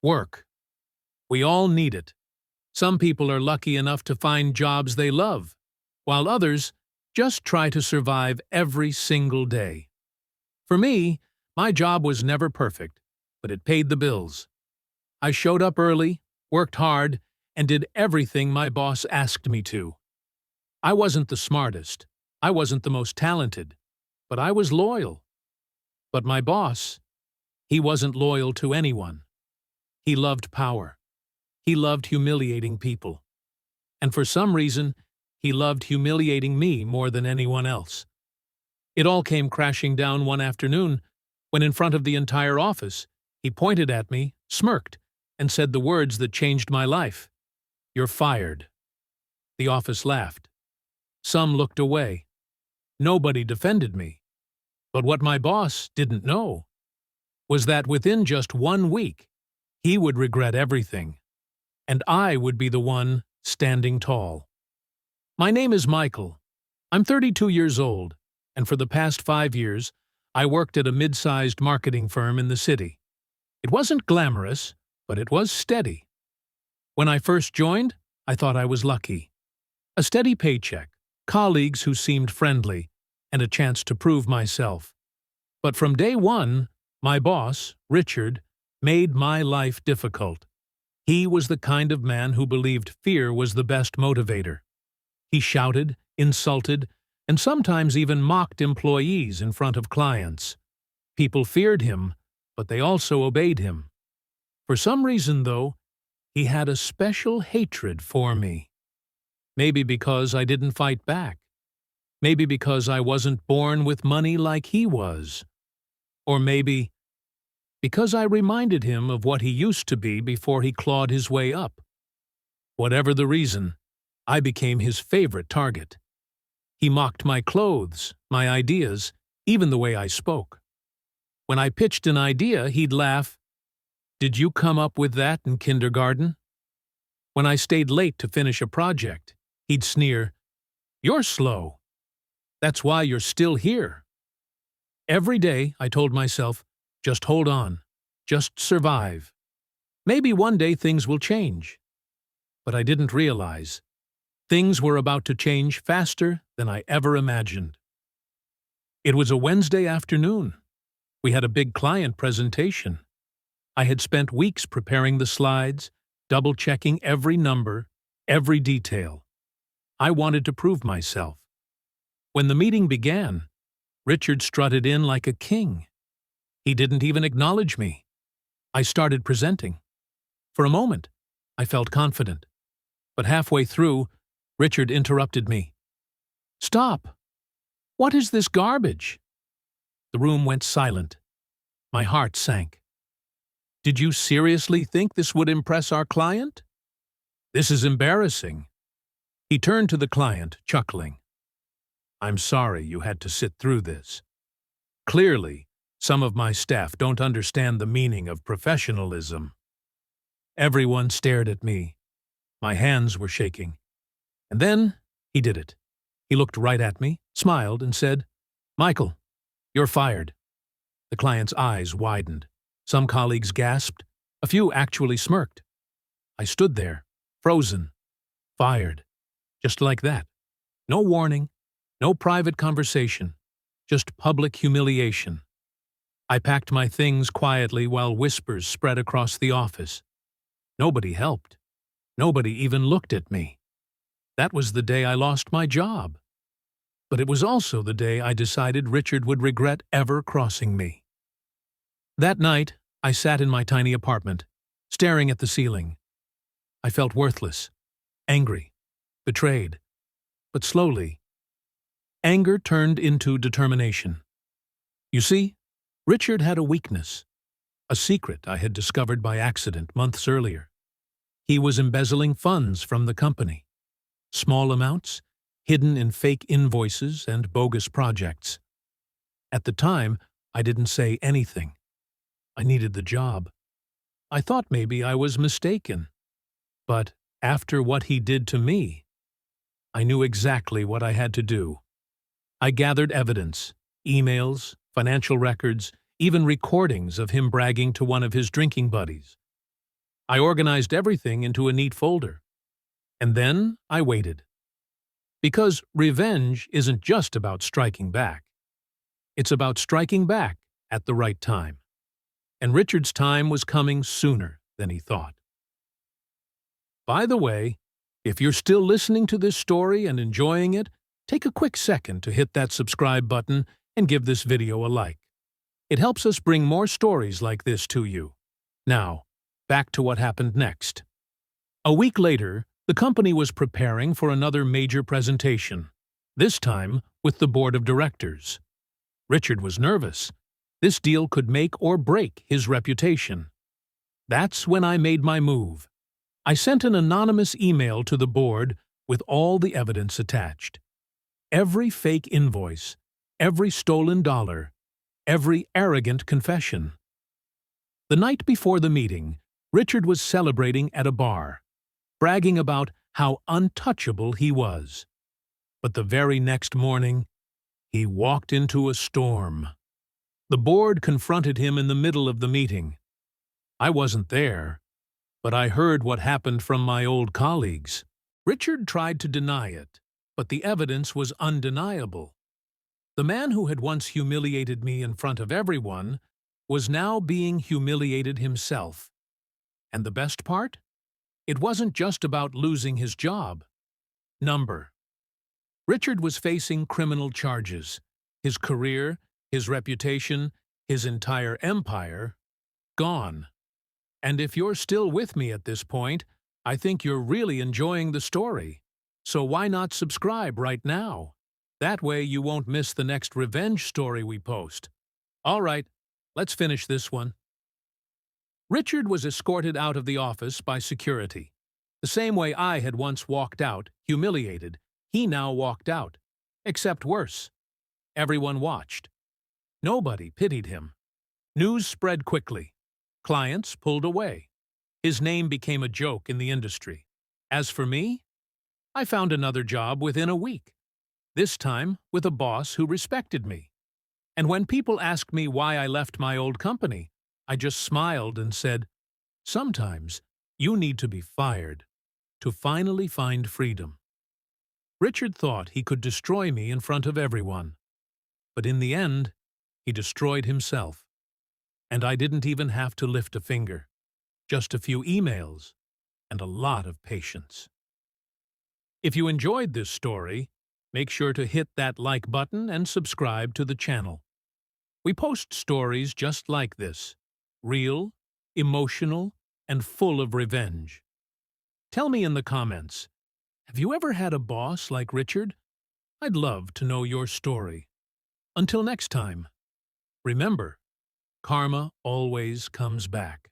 Work. We all need it. Some people are lucky enough to find jobs they love, while others just try to survive every single day. For me, my job was never perfect, but it paid the bills. I showed up early, worked hard, and did everything my boss asked me to. I wasn't the smartest, I wasn't the most talented, but I was loyal. But my boss, he wasn't loyal to anyone. He loved power. He loved humiliating people. And for some reason, he loved humiliating me more than anyone else. It all came crashing down one afternoon when, in front of the entire office, he pointed at me, smirked, and said the words that changed my life. "You're fired." The office laughed. Some looked away. Nobody defended me. But what my boss didn't know was that within just 1 week, he would regret everything, and I would be the one standing tall. My name is Michael. I'm 32 years old, and for the past 5 years, I worked at a mid-sized marketing firm in the city. It wasn't glamorous, but it was steady. When I first joined, I thought I was lucky. A steady paycheck, colleagues who seemed friendly, and a chance to prove myself. But from day one, my boss, Richard, made my life difficult. He was the kind of man who believed fear was the best motivator. He shouted, insulted, and sometimes even mocked employees in front of clients. People feared him, but they also obeyed him. For some reason, though, he had a special hatred for me. Maybe because I didn't fight back. Maybe because I wasn't born with money like he was. Or maybe because I reminded him of what he used to be before he clawed his way up. Whatever the reason, I became his favorite target. He mocked my clothes, my ideas, even the way I spoke. When I pitched an idea, he'd laugh, "Did you come up with that in kindergarten?" When I stayed late to finish a project, he'd sneer, "You're slow. That's why you're still here." Every day, I told myself, just hold on, just survive. Maybe one day things will change. But I didn't realize. Things were about to change faster than I ever imagined. It was a Wednesday afternoon. We had a big client presentation. I had spent weeks preparing the slides, double-checking every number, every detail. I wanted to prove myself. When the meeting began, Richard strutted in like a king. He didn't even acknowledge me. I started presenting. For a moment, I felt confident. But halfway through, Richard interrupted me. "Stop! What is this garbage?" The room went silent. My heart sank. "Did you seriously think this would impress our client? This is embarrassing." He turned to the client, chuckling. "I'm sorry you had to sit through this. Clearly, some of my staff don't understand the meaning of professionalism." Everyone stared at me. My hands were shaking. And then he did it. He looked right at me, smiled, and said, "Michael, you're fired." The client's eyes widened. Some colleagues gasped. A few actually smirked. I stood there, frozen, fired, just like that. No warning, no private conversation, just public humiliation. I packed my things quietly while whispers spread across the office. Nobody helped. Nobody even looked at me. That was the day I lost my job. But it was also the day I decided Richard would regret ever crossing me. That night, I sat in my tiny apartment, staring at the ceiling. I felt worthless, angry, betrayed. But slowly, anger turned into determination. You see, Richard had a weakness, a secret I had discovered by accident months earlier. He was embezzling funds from the company. Small amounts, hidden in fake invoices and bogus projects. At the time, I didn't say anything. I needed the job. I thought maybe I was mistaken. But after what he did to me, I knew exactly what I had to do. I gathered evidence, emails, financial records, even recordings of him bragging to one of his drinking buddies. I organized everything into a neat folder. And then I waited. Because revenge isn't just about striking back. It's about striking back at the right time. And Richard's time was coming sooner than he thought. By the way, if you're still listening to this story and enjoying it, take a quick second to hit that subscribe button and give this video a like. It helps us bring more stories like this to you. Now, back to what happened next. A week later, the company was preparing for another major presentation, this time with the board of directors. Richard was nervous. This deal could make or break his reputation. That's when I made my move. I sent an anonymous email to the board with all the evidence attached. Every fake invoice, every stolen dollar, every arrogant confession. The night before the meeting, Richard was celebrating at a bar, bragging about how untouchable he was. But the very next morning, he walked into a storm. The board confronted him in the middle of the meeting. I wasn't there, but I heard what happened from my old colleagues. Richard tried to deny it, but the evidence was undeniable. The man who had once humiliated me in front of everyone was now being humiliated himself. And the best part? It wasn't just about losing his job. Richard was facing criminal charges. His career, his reputation, his entire empire, gone. And if you're still with me at this point, I think you're really enjoying the story. So why not subscribe right now? That way you won't miss the next revenge story we post. All right, let's finish this one. Richard was escorted out of the office by security. The same way I had once walked out, humiliated, he now walked out. Except worse. Everyone watched. Nobody pitied him. News spread quickly. Clients pulled away. His name became a joke in the industry. As for me, I found another job within a week. This time with a boss who respected me. And when people asked me why I left my old company, I just smiled and said, sometimes you need to be fired to finally find freedom. Richard thought he could destroy me in front of everyone. But in the end, he destroyed himself. And I didn't even have to lift a finger. Just a few emails and a lot of patience. If you enjoyed this story, make sure to hit that like button and subscribe to the channel. We post stories just like this, real, emotional, and full of revenge. Tell me in the comments, have you ever had a boss like Richard? I'd love to know your story. Until next time, remember, karma always comes back.